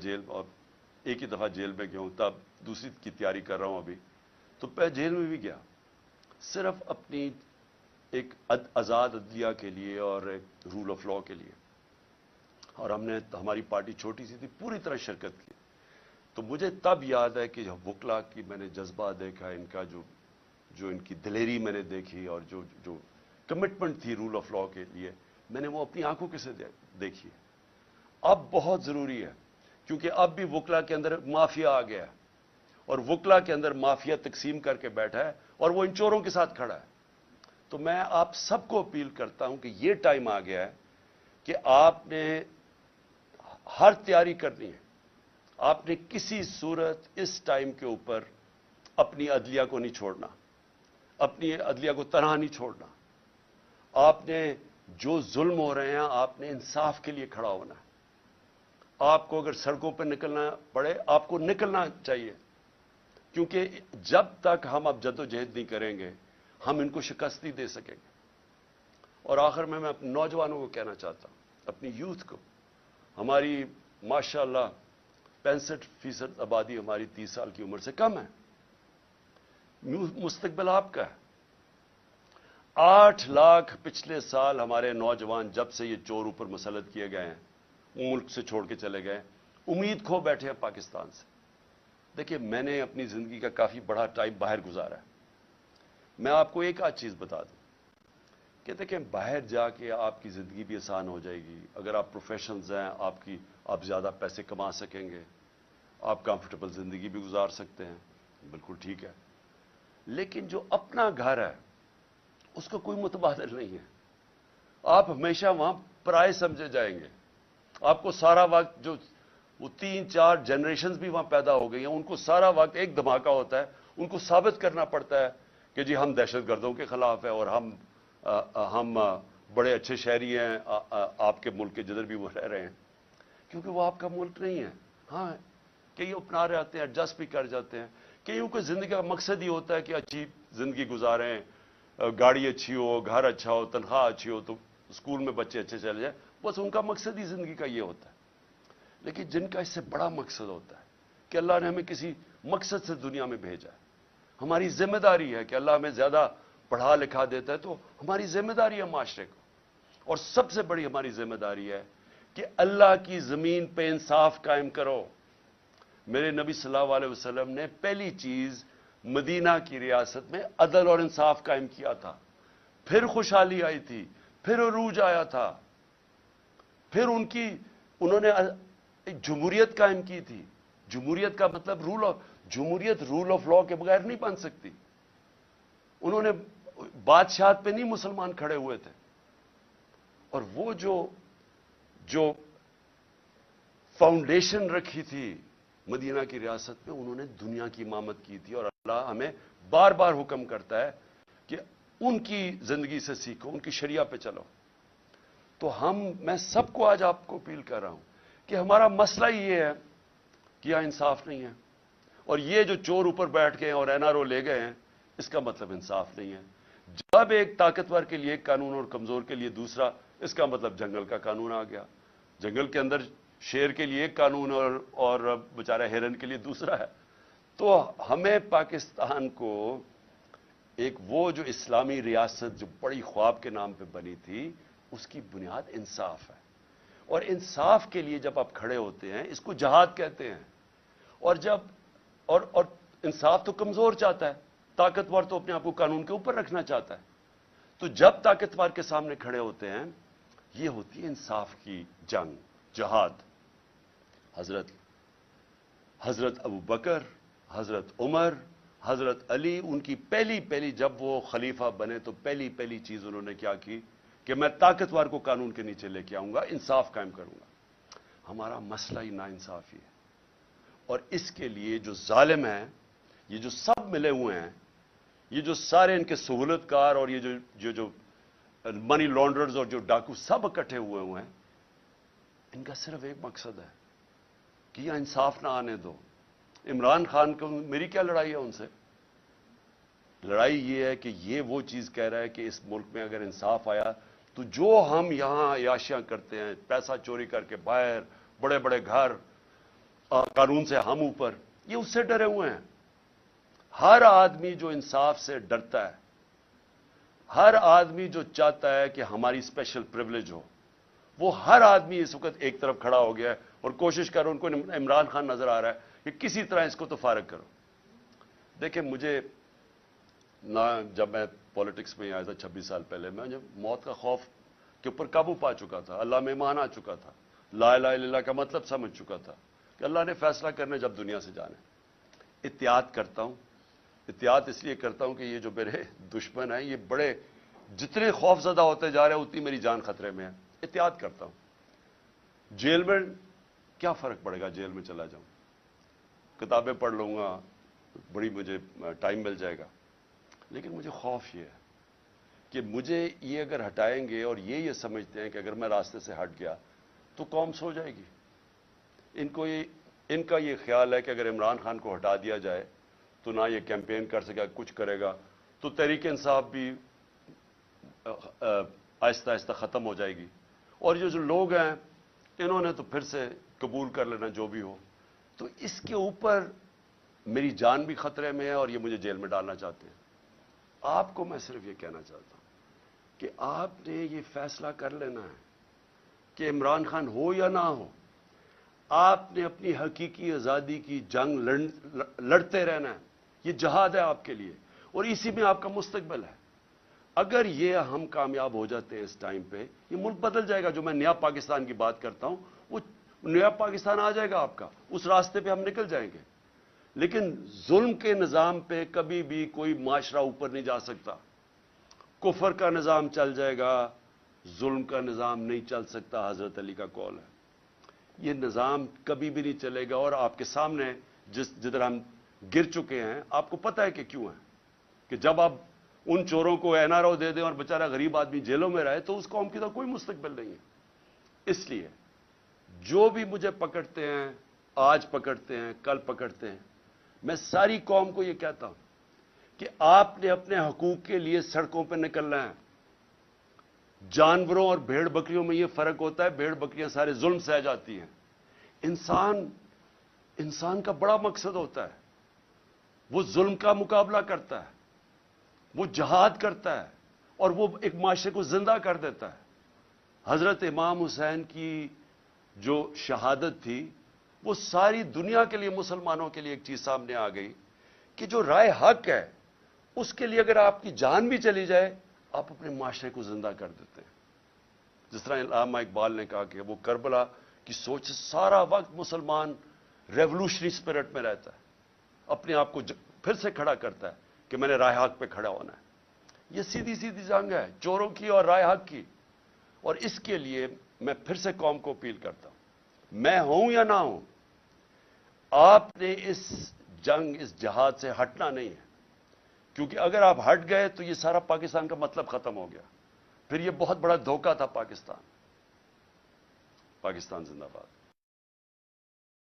Jail, और एक ही दफ़ा जेल में गया हूँ, तब दूसरी की तैयारी कर रहा हूँ अभी, तो मैं जेल में भी गया सिर्फ अपनी एक आज़ाद अदलिया के लिए और एक रूल ऑफ लॉ के लिए। और हमने, हमारी पार्टी छोटी सी थी, पूरी तरह शिरकत की। तो मुझे तब याद है कि जब वकला की मैंने जज्बा देखा, इनका जो इनकी दिलेरी मैंने देखी, और जो जो कमिटमेंट थी रूल ऑफ लॉ के लिए, मैंने वो अपनी आंखों के से देखी। अब बहुत ज़रूरी है, क्योंकि अब भी वकला के अंदर माफिया आ गया है, और वकला के अंदर माफिया तकसीम करके बैठा है, और वो इन चोरों के साथ खड़ा है। तो मैं आप सबको अपील करता हूं कि ये टाइम आ गया है कि आपने हर तैयारी करनी है। आपने किसी सूरत इस टाइम के ऊपर अपनी अदलिया को नहीं छोड़ना, अपनी अदलिया को तनहा नहीं छोड़ना। आपने, जो जुल्म हो रहे हैं, आपने इंसाफ के लिए खड़ा होना है। आपको अगर सड़कों पर निकलना पड़े, आपको निकलना चाहिए, क्योंकि जब तक हम अब जद्दोजहद नहीं करेंगे, हम इनको शिकस्त नहीं दे सकेंगे। और आखिर में मैं अपने नौजवानों को कहना चाहता हूं, अपनी यूथ को, हमारी माशाअल्लाह 65% आबादी हमारी 30 साल की उम्र से कम है। मुस्तकबिल आपका है। 8 लाख पिछले साल हमारे नौजवान, जब से ये चोर ऊपर मुसल्लत किए गए हैं, मुल्क से छोड़ के चले गए, उम्मीद खो बैठे हैं पाकिस्तान से। देखिए, मैंने अपनी जिंदगी का काफी बड़ा टाइम बाहर गुजारा है। मैं आपको एक आध चीज बता दूं कि देखें, बाहर जाके आपकी जिंदगी भी आसान हो जाएगी। अगर आप प्रोफेशनल्स हैं, आप ज्यादा पैसे कमा सकेंगे, आप कंफर्टेबल जिंदगी भी गुजार सकते हैं, बिल्कुल ठीक है। लेकिन जो अपना घर है, उसका कोई मुतबादल नहीं है। आप हमेशा वहां पराये समझे जाएंगे। आपको सारा वक्त, जो वो 3-4 जनरेशंस भी वहां पैदा हो गई हैं, उनको सारा वक्त एक धमाका होता है, उनको साबित करना पड़ता है कि जी हम दहशतगर्दों के खिलाफ है, और हम बड़े अच्छे शहरी हैं आपके मुल्क के, जिधर भी वो रह रहे हैं, क्योंकि वो आपका मुल्क नहीं है। हाँ, कई अपना रहे आते हैं, एडजस्ट भी कर जाते हैं। कईयों को जिंदगी का मकसद ही होता है कि अच्छी जिंदगी गुजारें, गाड़ी अच्छी हो, घर अच्छा हो, तनख्वाह अच्छी हो, तो स्कूल में बच्चे अच्छे चले जाए, बस उनका मकसद ही जिंदगी का ये होता है। लेकिन जिनका इससे बड़ा मकसद होता है कि अल्लाह ने हमें किसी मकसद से दुनिया में भेजा है, हमारी जिम्मेदारी है कि अल्लाह हमें ज्यादा पढ़ा लिखा देता है, तो हमारी जिम्मेदारी है माशरे को, और सबसे बड़ी हमारी जिम्मेदारी है कि अल्लाह की जमीन पे इंसाफ कायम करो। मेरे नबी सल्लल्लाहु अलैहि वसल्लम ने पहली चीज मदीना की रियासत में अदल और इंसाफ कायम किया था, फिर खुशहाली आई थी, फिर उरूज आया था, फिर उन्होंने एक जमहूरियत कायम की थी। जमहूरियत का मतलब जमहूरियत रूल ऑफ लॉ के बगैर नहीं बन सकती। उन्होंने बादशाहत पे नहीं मुसलमान खड़े हुए थे, और वो जो फाउंडेशन रखी थी मदीना की रियासत में, उन्होंने दुनिया की इमामत की थी। और अल्लाह हमें बार बार हुक्म करता है कि उनकी जिंदगी से सीखो, उनकी शरिया पे चलो। तो मैं सबको आज आपको अपील कर रहा हूं कि हमारा मसला ये है कि यहां इंसाफ नहीं है, और ये जो चोर ऊपर बैठ गए और एनआरओ ले गए हैं, इसका मतलब इंसाफ नहीं है। जब एक ताकतवर के लिए एक कानून और कमजोर के लिए दूसरा, इसका मतलब जंगल का कानून आ गया। जंगल के अंदर शेर के लिए एक कानून और बेचारा हिरन के लिए दूसरा है। तो हमें पाकिस्तान को एक, वो जो इस्लामी रियासत जो बड़ी ख्वाब के नाम पे बनी थी, उसकी बुनियाद इंसाफ है। और इंसाफ के लिए जब आप खड़े होते हैं, इसको जहाद कहते हैं। और इंसाफ तो कमजोर चाहता है, ताकतवर तो अपने आप को कानून के ऊपर रखना चाहता है। तो जब ताकतवर के सामने खड़े होते हैं, ये होती है इंसाफ की जंग, जहाद। हजरत अबू बकर, हजरत उमर, हजरत अली, उनकी पहली जब वो खलीफा बने, तो पहली चीज उन्होंने क्या की कि मैं ताकतवर को कानून के नीचे लेके आऊंगा, इंसाफ कायम करूंगा। हमारा मसला ही नाइंसाफी है, और इसके लिए जो जालिम है, ये जो सब मिले हुए हैं, ये जो सारे इनके सहूलतकार और ये जो मनी लॉन्ड्रर्स और जो डाकू सब इकट्ठे हुए हैं, इनका सिर्फ एक मकसद है कि यहां इंसाफ ना आने दो। इमरान खान को मेरी क्या लड़ाई है उनसे? लड़ाई ये है कि ये वो चीज कह रहा है कि इस मुल्क में अगर इंसाफ आया, तो जो हम यहां याशियां करते हैं, पैसा चोरी करके बाहर, बड़े बड़े घर, कानून से हम ऊपर, ये उससे डरे हुए हैं। हर आदमी जो इंसाफ से डरता है, हर आदमी जो चाहता है कि हमारी स्पेशल प्रिविलेज हो, वो हर आदमी इस वक्त एक तरफ खड़ा हो गया है और कोशिश कर रहा है। उनको इमरान खान नजर आ रहा है कि किसी तरह इसको तो फारग करो। देखिए, मुझे ना, जब मैं पॉलिटिक्स में आया था 26 साल पहले, मैं जब मौत का खौफ के ऊपर काबू पा चुका था, अल्लाह में ईमान आ चुका था, ला इलाहा इल्लल्लाह का मतलब समझ चुका था कि अल्लाह ने फैसला करने जब दुनिया से जाने। एहतियात करता हूं, एहतियात इसलिए करता हूं कि ये जो मेरे दुश्मन हैं, ये बड़े, जितने खौफजदा होते जा रहे हैं उतनी मेरी जान खतरे में है। एहतियात करता हूं। जेल में क्या फर्क पड़ेगा, जेल में चला जाऊं, किताबें पढ़ लूंगा, बड़ी मुझे टाइम मिल जाएगा। लेकिन मुझे खौफ ये है कि मुझे ये अगर हटाएंगे, और ये समझते हैं कि अगर मैं रास्ते से हट गया तो कौम सो जाएगी। इनका ये ख्याल है कि अगर इमरान खान को हटा दिया जाए तो ना ये कैंपेन कर सकेगा, कुछ करेगा, तो तहरीक इंसाफ भी आहिस्ता आहिस्ता खत्म हो जाएगी। और ये जो लोग हैं, इन्होंने तो फिर से कबूल कर लेना जो भी हो। तो इसके ऊपर मेरी जान भी खतरे में है और ये मुझे जेल में डालना चाहते हैं। आपको मैं सिर्फ ये कहना चाहता हूं कि आपने ये फैसला कर लेना है कि इमरान खान हो या ना हो, आपने अपनी हकीकी आजादी की जंग लड़ते रहना है। ये जहाद है आपके लिए और इसी में आपका मुस्तकबिल है। अगर ये हम कामयाब हो जाते हैं इस टाइम पे, ये मुल्क बदल जाएगा। जो मैं नया पाकिस्तान की बात करता हूं, वो नया पाकिस्तान आ जाएगा आपका, उस रास्ते पे हम निकल जाएंगे। लेकिन जुल्म के निजाम पे कभी भी कोई माशरा ऊपर नहीं जा सकता। कुफर का निजाम चल जाएगा, जुल्म का निजाम नहीं चल सकता। हजरत अली का कौल है, ये निजाम कभी भी नहीं चलेगा। और आपके सामने जिधर हम गिर चुके हैं, आपको पता है कि क्यों है। कि जब आप उन चोरों को एनआरओ दे दें और बेचारा गरीब आदमी जेलों में रहे, तो उस कौम की तो कोई मुस्तकबिल नहीं है। इसलिए जो भी मुझे पकड़ते हैं, आज पकड़ते हैं, कल पकड़ते हैं, मैं सारी कौम को यह कहता हूं कि आपने अपने हकूक के लिए सड़कों पर निकलना है। जानवरों और भेड़ बकरियों में यह फर्क होता है, भेड़ बकरियां सारे जुल्म सह जाती हैं। इंसान का बड़ा मकसद होता है, वो जुल्म का मुकाबला करता है, वो जहाद करता है और वो एक माशरे को जिंदा कर देता है। हजरत इमाम हुसैन की जो शहादत थी, वो सारी दुनिया के लिए, मुसलमानों के लिए एक चीज सामने आ गई कि जो राय हक है, उसके लिए अगर आपकी जान भी चली जाए, आप अपने माशरे को जिंदा कर देते हैं। जिस तरह अल्लामा इकबाल ने कहा कि वो करबला की सोच, सारा वक्त मुसलमान रेवोल्यूशनरी स्पिरिट में रहता है, अपने आप को फिर से खड़ा करता है कि मैंने राय हक पे खड़ा होना है। ये सीधी सीधी जंग है चोरों की और राय हक की। और इसके लिए मैं फिर से कौम को अपील करता हूं, मैं हूं या ना हूं, आपने इस जंग, इस जहाद से हटना नहीं है। क्योंकि अगर आप हट गए तो ये सारा पाकिस्तान का मतलब खत्म हो गया। फिर ये बहुत बड़ा धोखा था पाकिस्तान। पाकिस्तान जिंदाबाद।